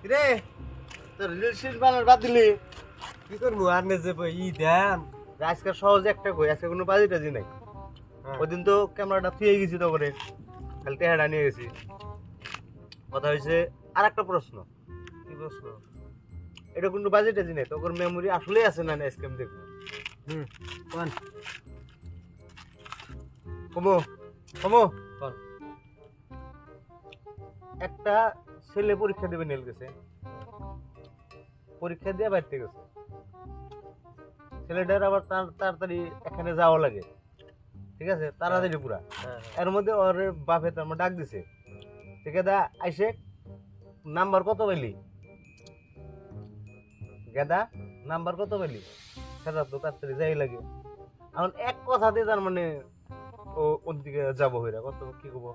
রে তোর রিলস বানার বাদ দিলি কি করবো আর নে যে ই দেন আজকে সহজ একটা কই আজকে কোনো বাজি টাজি নাই ওইদিন তো ক্যামেরাটা থুয়ে গেছি তো করে খালি টেহাটা নিয়ে গেছি কথা হয়েছে আর একটা প্রশ্ন কি প্রশ্ন এটা কোনো বাজি টাজি নাই তোর মেমোরি আসলেই আছে না স্ক্যাম দেখবো কোন কমো কমো কোন একটা ছেলে পরীক্ষা দেবে নেল গেছে পরীক্ষা দিয়ে বাড়তে গেছে ছেলেটার আবার তাড়াতাড়ি এখানে যাওয়া লাগে ঠিক আছে তাড়াতাড়ি পুরা এর মধ্যে ওর বাপে তার ডাক দিছে ঠিক আছে আইসে নাম্বার কত পেলি গেদা নাম্বার কত পেলি সেটা তো তাড়াতাড়ি যাই লাগে এখন এক কথাতে তার মানে ও ওর দিকে যাবো হইরা কত কি কব